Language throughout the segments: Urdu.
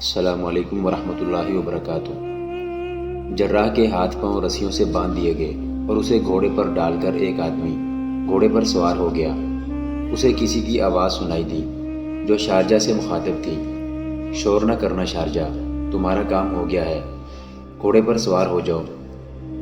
السلام علیکم ورحمۃ اللہ وبرکاتہ۔ جراح کے ہاتھ پاؤں رسیوں سے باندھ دیے گئے اور اسے گھوڑے پر ڈال کر ایک آدمی گھوڑے پر سوار ہو گیا۔ اسے کسی کی آواز سنائی دی جو شارجہ سے مخاطب تھی۔ شور نہ کرنا شارجہ، تمہارا کام ہو گیا ہے، گھوڑے پر سوار ہو جاؤ،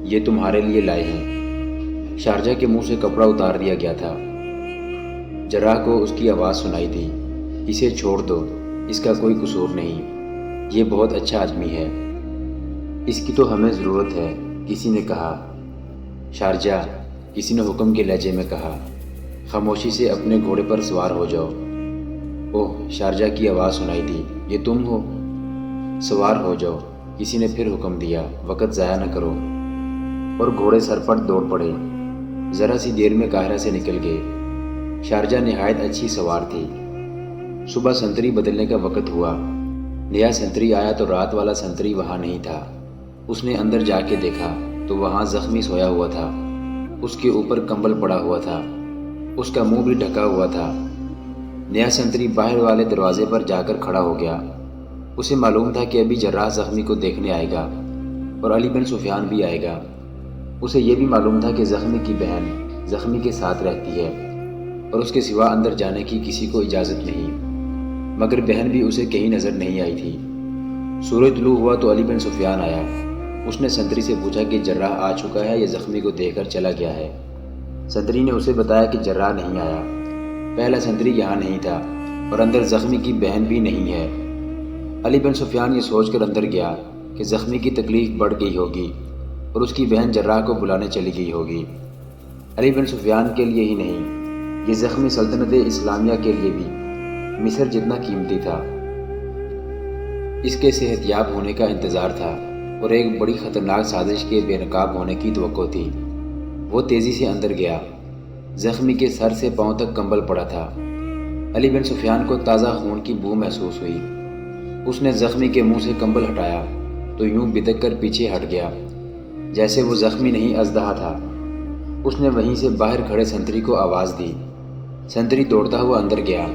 یہ تمہارے لیے لائے ہیں۔ شارجہ کے منہ سے کپڑا اتار دیا گیا تھا۔ جراح کو اس کی آواز سنائی دی، اسے چھوڑ دو، اس کا کوئی قصور نہیں، یہ بہت اچھا آدمی ہے، اس کی تو ہمیں ضرورت ہے، کسی نے کہا۔ شارجہ، کسی نے حکم کے لہجے میں کہا، خاموشی سے اپنے گھوڑے پر سوار ہو جاؤ۔ اوہ، شارجہ کی آواز سنائی دی، یہ تم ہو؟ سوار ہو جاؤ، کسی نے پھر حکم دیا، وقت ضائع نہ کرو، اور گھوڑے سرپٹ دوڑ پڑے۔ ذرا سی دیر میں قاہرہ سے نکل گئے۔ شارجہ نہایت اچھی سوار تھی۔ صبح سنتری بدلنے کا وقت ہوا۔ نیا سنتری آیا تو رات والا سنتری وہاں نہیں تھا۔ اس نے اندر جا کے دیکھا تو وہاں زخمی سویا ہوا تھا، اس کے اوپر کمبل پڑا ہوا تھا، اس کا منہ بھی ڈھکا ہوا تھا۔ نیا سنتری باہر والے دروازے پر جا کر کھڑا ہو گیا۔ اسے معلوم تھا کہ ابھی جراح زخمی کو دیکھنے آئے گا اور علی بن سفیان بھی آئے گا۔ اسے یہ بھی معلوم تھا کہ زخمی کی بہن زخمی کے ساتھ رہتی ہے اور اس کے سوا اندر جانے کی کسی کو اجازت نہیں، مگر بہن بھی اسے کہیں نظر نہیں آئی تھی۔ سورج طلوع ہوا تو علی بن سفیان آیا۔ اس نے سنتری سے پوچھا کہ جراح آ چکا ہے یا زخمی کو دیکھ کر چلا گیا ہے؟ سنتری نے اسے بتایا کہ جراح نہیں آیا، پہلا سنتری یہاں نہیں تھا اور اندر زخمی کی بہن بھی نہیں ہے۔ علی بن سفیان یہ سوچ کر اندر گیا کہ زخمی کی تکلیف بڑھ گئی ہوگی اور اس کی بہن جراح کو بلانے چلی گئی ہوگی۔ علی بن سفیان کے لیے ہی نہیں، یہ زخمی سلطنت اسلامیہ کے لیے بھی مصر جتنا قیمتی تھا۔ اس کے صحت یاب ہونے کا انتظار تھا اور ایک بڑی خطرناک سازش کے بے نقاب ہونے کی توقع تھی۔ وہ تیزی سے اندر گیا۔ زخمی کے سر سے پاؤں تک کمبل پڑا تھا۔ علی بن سفیان کو تازہ خون کی بو محسوس ہوئی۔ اس نے زخمی کے منہ سے کمبل ہٹایا تو یوں بدک کر پیچھے ہٹ گیا جیسے وہ زخمی نہیں اژدہا تھا۔ اس نے وہیں سے باہر کھڑے سنتری کو آواز دی۔ سنتری دوڑتا ہوا اندر گیا۔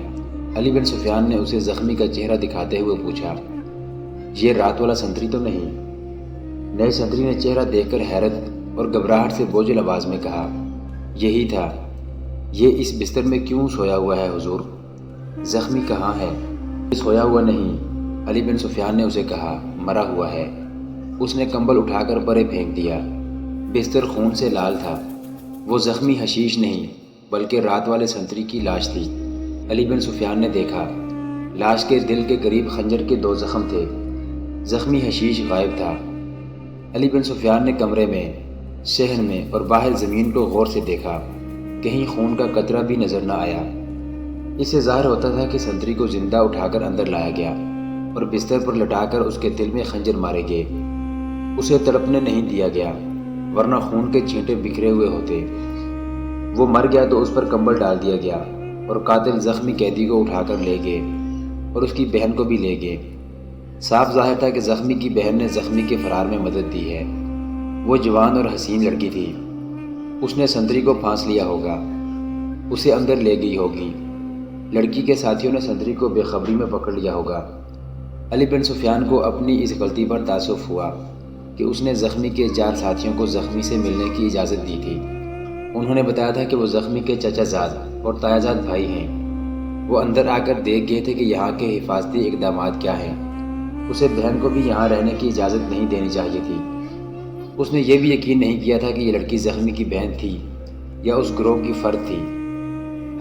علی بن سفیان نے اسے زخمی کا چہرہ دکھاتے ہوئے پوچھا، یہ رات والا سنتری تو نہیں؟ نئے سنتری نے چہرہ دیکھ کر حیرت اور گھبراہٹ سے بوجھل آواز میں کہا، یہی تھا۔ یہ اس بستر میں کیوں سویا ہوا ہے حضور؟ زخمی کہاں ہے؟ سویا ہوا نہیں، علی بن سفیان نے اسے کہا، مرا ہوا ہے۔ اس نے کمبل اٹھا کر پرے پھینک دیا۔ بستر خون سے لال تھا۔ وہ زخمی حشیش نہیں بلکہ رات والے سنتری کی لاش تھی۔ علی بن سفیان نے دیکھا، لاش کے دل کے قریب خنجر کے 2 زخم تھے۔ زخمی حشیش غائب تھا۔ علی بن سفیان نے کمرے میں، صحن میں اور باہر زمین کو غور سے دیکھا، کہیں خون کا قطرہ بھی نظر نہ آیا۔ اس سے ظاہر ہوتا تھا کہ سنتری کو زندہ اٹھا کر اندر لایا گیا اور بستر پر لٹا کر اس کے دل میں خنجر مارے گئے۔ اسے تڑپنے نہیں دیا گیا ورنہ خون کے چھینٹے بکھرے ہوئے ہوتے۔ وہ مر گیا تو اس پر کمبل ڈال دیا گیا اور قاتل زخمی قیدی کو اٹھا کر لے گئے اور اس کی بہن کو بھی لے گئے۔ صاف ظاہر تھا کہ زخمی کی بہن نے زخمی کے فرار میں مدد دی ہے۔ وہ جوان اور حسین لڑکی تھی۔ اس نے سنتری کو پھانس لیا ہوگا، اسے اندر لے گئی ہوگی۔ لڑکی کے ساتھیوں نے سنتری کو بے خبری میں پکڑ لیا ہوگا۔ علی بن سفیان کو اپنی اس غلطی پر تأسف ہوا کہ اس نے زخمی کے 4 ساتھیوں کو زخمی سے ملنے کی اجازت دی تھی۔ انہوں نے بتایا تھا کہ وہ زخمی کے چچا زاد اور تایا زاد بھائی ہیں۔ وہ اندر آ کر دیکھ گئے تھے کہ یہاں کے حفاظتی اقدامات کیا ہیں۔ اسے بہن کو بھی یہاں رہنے کی اجازت نہیں دینی چاہیے تھی۔ اس نے یہ بھی یقین نہیں کیا تھا کہ یہ لڑکی زخمی کی بہن تھی یا اس گروہ کی فرد تھی۔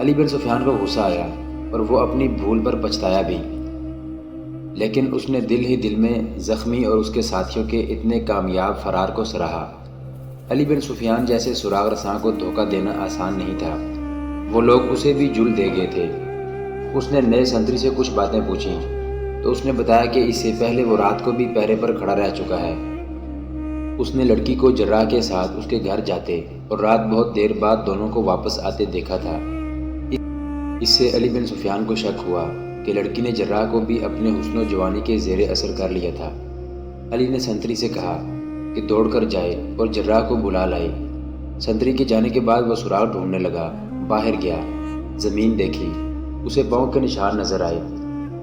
علی بن سفیان کو غصہ آیا اور وہ اپنی بھول پر پچھتایا بھی، لیکن اس نے دل ہی دل میں زخمی اور اس کے ساتھیوں کے اتنے کامیاب فرار کو سراہا۔ علی بن سفیان جیسے سراغ رساں کو دھوکہ دینا آسان نہیں تھا۔ وہ لوگ اسے بھی جل دے گئے تھے۔ اس نے نئے سنتری سے کچھ باتیں پوچھیں تو اس نے بتایا کہ اس سے پہلے وہ رات کو بھی پہرے پر کھڑا رہ چکا ہے۔ اس نے لڑکی کو جراح کے ساتھ اس کے گھر جاتے اور رات بہت دیر بعد دونوں کو واپس آتے دیکھا تھا۔ اس سے علی بن سفیان کو شک ہوا کہ لڑکی نے جراح کو بھی اپنے حسن و جوانی کے زیر اثر کر لیا تھا۔ علی نے سنتری سے کہا کہ دوڑ کر جائے اور جراح کو بلا لائے۔ سنتری کے جانے کے بعد وہ سراغ ڈھونڈنے لگا۔ باہر گیا، زمین دیکھی، اسے پاؤں کے نشان نظر آئے۔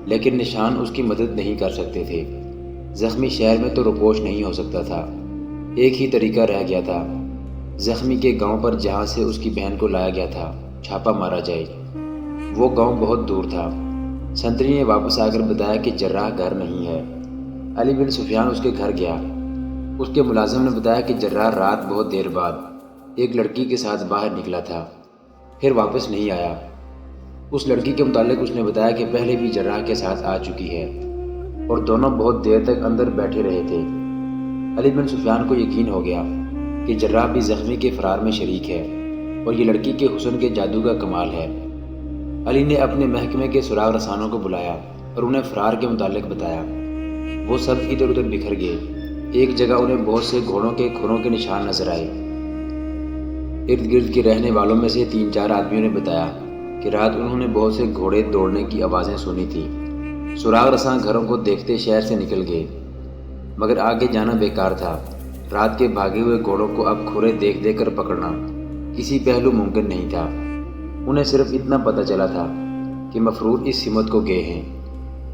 لیکن نشان اس کی مدد نہیں کر سکتے تھے۔ زخمی شہر میں تو روپوش نہیں ہو سکتا تھا۔ ایک ہی طریقہ رہ گیا تھا، زخمی کے گاؤں پر جہاں سے اس کی بہن کو لایا گیا تھا چھاپا مارا جائے۔ وہ گاؤں بہت دور تھا۔ سنتری نے واپس آ کر بتایا کہ جراح گھر نہیں ہے۔ علی بن سفیان اس کے گھر گیا۔ اس کے ملازم نے بتایا کہ جراح رات بہت دیر بعد ایک لڑکی کے ساتھ باہر نکلا تھا، پھر واپس نہیں آیا۔ اس لڑکی کے متعلق اس نے بتایا کہ پہلے بھی جراح کے ساتھ آ چکی ہے اور دونوں بہت دیر تک اندر بیٹھے رہے تھے۔ علی بن سفیان کو یقین ہو گیا کہ جراح بھی زخمی کے فرار میں شریک ہے اور یہ لڑکی کے حسن کے جادو کا کمال ہے۔ علی نے اپنے محکمے کے سراغ رسانوں کو بلایا اور انہیں فرار کے متعلق بتایا۔ وہ سب ادھر ادھر بکھر گئے۔ ایک جگہ انہیں بہت سے گھوڑوں کے کھروں کے نشان نظر آئے۔ ارد گرد کے رہنے والوں میں سے 3-4 آدمیوں نے بتایا کہ رات انہوں نے بہت سے گھوڑے دوڑنے کی آوازیں سنی تھی۔ سراغ رساں گھروں کو دیکھتے شہر سے نکل گئے، مگر آگے جانا بیکار تھا۔ رات کے بھاگے ہوئے گھوڑوں کو اب کھرے دیکھ دیکھ کر پکڑنا کسی پہلو ممکن نہیں تھا۔ انہیں صرف اتنا پتہ چلا تھا کہ مفرور اس سمت کو گئے ہیں۔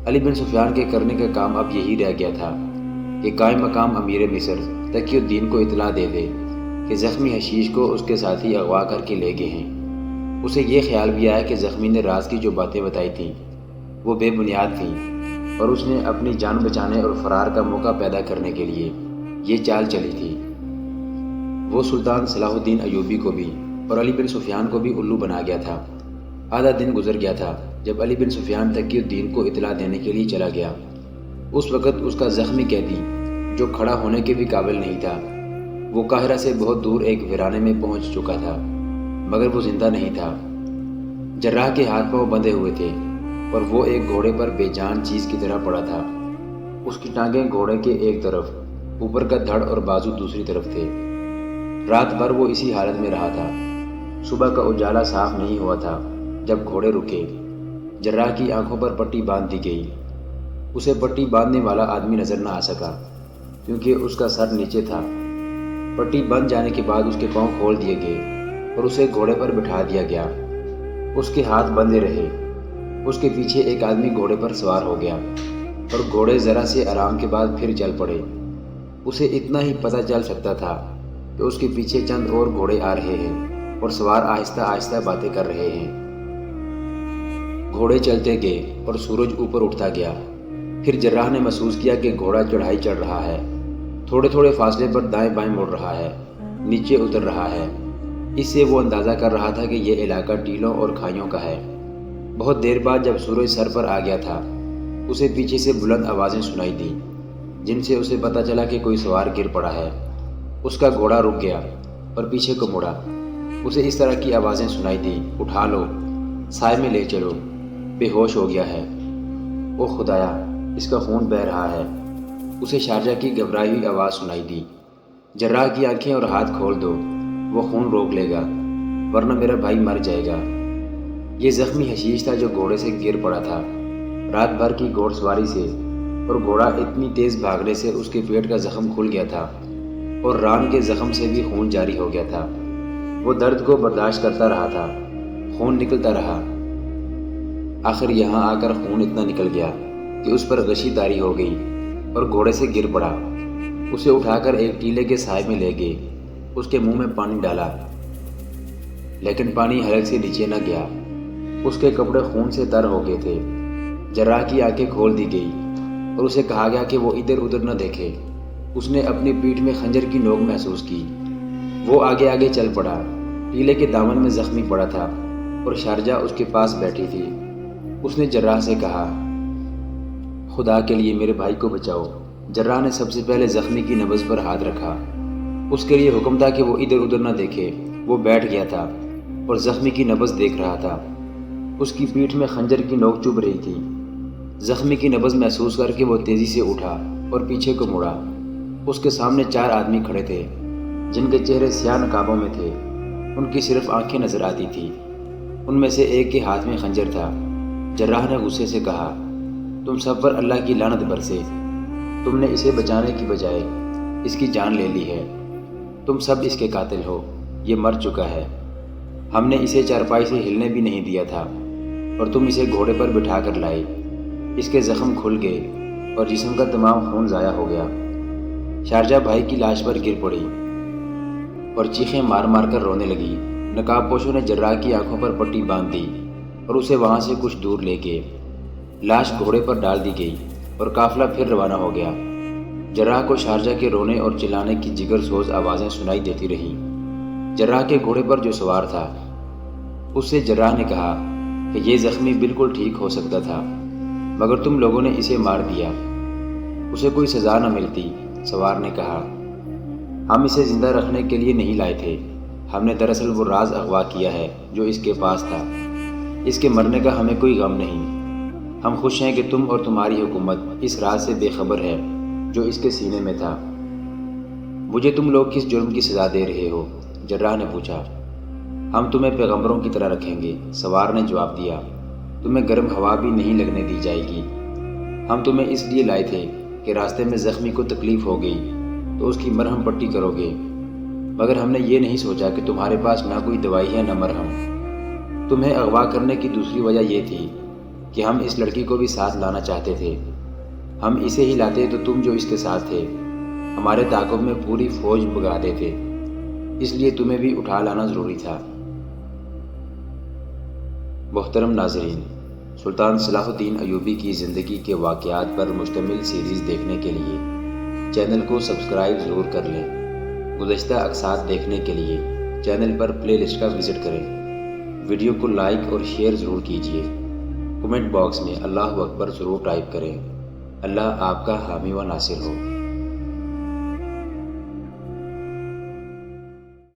علی بن سفیان کے کرنے کا کام اب یہی رہ گیا تھا کہ قائم مقام امیر مصر تقی الدین کو اطلاع دے دے کہ زخمی حشیش کو اس کے ساتھی اغوا کر کے لے گئے ہیں۔ اسے یہ خیال بھی آیا کہ زخمی نے راز کی جو باتیں بتائی تھیں وہ بے بنیاد تھیں اور اس نے اپنی جان بچانے اور فرار کا موقع پیدا کرنے کے لیے یہ چال چلی تھی۔ وہ سلطان صلاح الدین ایوبی کو بھی اور علی بن سفیان کو بھی الو بنا گیا تھا۔ آدھا دن گزر گیا تھا جب علی بن سفیان تقی الدین کو اطلاع دینے کے لیے چلا گیا۔ اس وقت اس کا زخمی قیدی جو کھڑا ہونے کے بھی قابل نہیں تھا، وہ قاہرہ سے بہت دور ایک ویرانے میں پہنچ چکا تھا، مگر وہ زندہ نہیں تھا۔ جراح کے ہاتھ پاؤں بندھے ہوئے تھے اور وہ ایک گھوڑے پر بے جان چیز کی طرح پڑا تھا۔ اس کی ٹانگیں گھوڑے کے ایک طرف، اوپر کا دھڑ اور بازو دوسری طرف تھے۔ رات بھر وہ اسی حالت میں رہا تھا۔ صبح کا اجالا صاف نہیں ہوا تھا جب گھوڑے رکے۔ جراح کی آنکھوں پر پٹی باندھ دی گئی۔ اسے پٹی باندھنے والا آدمی نظر نہ آ سکا کیونکہ اس کا سر نیچے تھا۔ پٹی بند جانے کے بعد اس کے پاؤں کھول دیے گئے اور اسے گھوڑے پر بٹھا دیا گیا۔ اس کے ہاتھ بندھے رہے۔ اس کے پیچھے ایک آدمی گھوڑے پر سوار ہو گیا اور گھوڑے ذرا سے آرام کے بعد پھر چل پڑے۔ اسے اتنا ہی پتہ چل سکتا تھا کہ اس کے پیچھے چند اور گھوڑے آ رہے ہیں اور سوار آہستہ آہستہ باتیں کر رہے ہیں۔ گھوڑے چلتے گئے اور سورج اوپر اٹھتا گیا۔ پھر جراح نے محسوس کیا کہ گھوڑا چڑھائی چڑھ رہا ہے، تھوڑے تھوڑے فاصلے پر دائیں بائیں مڑ رہا ہے، نیچے اتر رہا ہے۔ اس سے وہ اندازہ کر رہا تھا کہ یہ علاقہ ٹیلوں اور کھائیوں کا ہے۔ بہت دیر بعد جب سورج سر پر آ گیا تھا، اسے پیچھے سے بلند آوازیں سنائی دیں جن سے اسے پتہ چلا کہ کوئی سوار گر پڑا ہے۔ اس کا گھوڑا رک گیا اور پیچھے کو مڑا۔ اسے اس طرح کی آوازیں سنائی دیں، اٹھا لو، سائے میں لے چلو، بے ہوش ہو گیا ہے، او خدایا اس کا خون بہہ رہا ہے۔ اسے شارجہ کی گھبرائی ہوئی آواز سنائی دی، جراح کی آنکھیں اور ہاتھ کھول دو، وہ خون روک لے گا ورنہ میرا بھائی مر جائے گا۔ یہ زخمی حشیش تھا جو گھوڑے سے گر پڑا تھا۔ رات بھر کی گھوڑ سواری سے اور گھوڑا اتنی تیز بھاگنے سے اس کے پیٹ کا زخم کھل گیا تھا اور ران کے زخم سے بھی خون جاری ہو گیا تھا۔ وہ درد کو برداشت کرتا رہا تھا، خون نکلتا رہا۔ آخر یہاں آ کر خون اتنا نکل گیا کہ اس پر غشی طاری ہو گئی اور گھوڑے سے گر پڑا۔ اسے اٹھا کر ایک ٹیلے کے سائے میں لے گئے۔ اس کے منہ میں پانی ڈالا لیکن پانی حلق سے نیچے نہ گیا۔ اس کے کپڑے خون سے تر ہو گئے تھے۔ جراح کی آنکھیں کھول دی گئی اور اسے کہا گیا کہ وہ ادھر ادھر نہ دیکھے۔ اس نے اپنی پیٹھ میں خنجر کی نوک محسوس کی۔ وہ آگے آگے چل پڑا۔ ٹیلے کے دامن میں زخمی پڑا تھا اور شارجہ اس کے پاس بیٹھی تھی۔ اس نے جراح سے کہا، خدا کے لیے میرے بھائی کو بچاؤ۔ جراح نے سب سے پہلے زخمی کی نبض پر ہاتھ رکھا۔ اس کے لیے حکم تھا کہ وہ ادھر ادھر نہ دیکھے۔ وہ بیٹھ گیا تھا اور زخمی کی نبض دیکھ رہا تھا۔ اس کی پیٹھ میں خنجر کی نوک چبھ رہی تھی۔ زخمی کی نبض محسوس کر کے وہ تیزی سے اٹھا اور پیچھے کو مڑا۔ اس کے سامنے 4 آدمی کھڑے تھے جن کے چہرے سیاہ نقابوں میں تھے۔ ان کی صرف آنکھیں نظر آتی تھیں۔ ان میں سے ایک کے ہاتھ میں خنجر تھا۔ جراح نے غصے سے کہا، تم سب پر اللہ کی لعنت برسے، تم نے اسے بچانے کی بجائے اس کی جان لے لی ہے۔ تم سب اس کے قاتل ہو۔ یہ مر چکا ہے۔ ہم نے اسے چارپائی سے ہلنے بھی نہیں دیا تھا اور تم اسے گھوڑے پر بٹھا کر لائے۔ اس کے زخم کھل گئے اور جسم کا تمام خون ضائع ہو گیا۔ شارجہ بھائی کی لاش پر گر پڑی اور چیخیں مار مار کر رونے لگی۔ نقاب پوشوں نے جراح کی آنکھوں پر پٹی باندھ دی اور اسے وہاں سے کچھ دور لے کے لاش گھوڑے پر ڈال دی گئی اور قافلہ پھر روانہ ہو گیا۔ جراح کو شارجہ کے رونے اور چلانے کی جگر سوز آوازیں سنائی دیتی رہیں۔ جراح کے گھوڑے پر جو سوار تھا اس سے جراح نے کہا کہ یہ زخمی بالکل ٹھیک ہو سکتا تھا، مگر تم لوگوں نے اسے مار دیا، اسے کوئی سزا نہ ملتی۔ سوار نے کہا، ہم اسے زندہ رکھنے کے لیے نہیں لائے تھے، ہم نے دراصل وہ راز اغوا کیا ہے جو اس کے پاس تھا۔ اس کے مرنے کا ہمیں کوئی غم نہیں، ہم خوش ہیں کہ تم اور تمہاری حکومت اس راز سے بے خبر ہے جو اس کے سینے میں تھا۔ مجھے تم لوگ کس جرم کی سزا دے رہے ہو؟ جراح نے پوچھا۔ ہم تمہیں پیغمبروں کی طرح رکھیں گے، سوار نے جواب دیا۔ تمہیں گرم ہوا بھی نہیں لگنے دی جائے گی۔ ہم تمہیں اس لیے لائے تھے کہ راستے میں زخمی کو تکلیف ہو گئی تو اس کی مرہم پٹی کرو گے، مگر ہم نے یہ نہیں سوچا کہ تمہارے پاس نہ کوئی دوائی ہے نہ مرہم۔ تمہیں اغوا کرنے کی دوسری وجہ یہ تھی کہ ہم اس لڑکی کو بھی ساتھ لانا چاہتے تھے۔ ہم اسے ہی لاتے تو تم جو اس کے ساتھ تھے ہمارے تعاقب میں پوری فوج بگا دیتے، اس لیے تمہیں بھی اٹھا لانا ضروری تھا۔ محترم ناظرین، سلطان صلاح الدین ایوبی کی زندگی کے واقعات پر مشتمل سیریز دیکھنے کے لیے چینل کو سبسکرائب ضرور کر لیں۔ گزشتہ اقساط دیکھنے کے لیے چینل پر پلے لسٹ کا وزٹ کریں۔ ویڈیو کو لائک اور شیئر ضرور کیجیے۔ کمنٹ باکس میں اللہ اکبر ضرور ٹائپ کریں۔ اللہ آپ کا حامی و ناصر ہو۔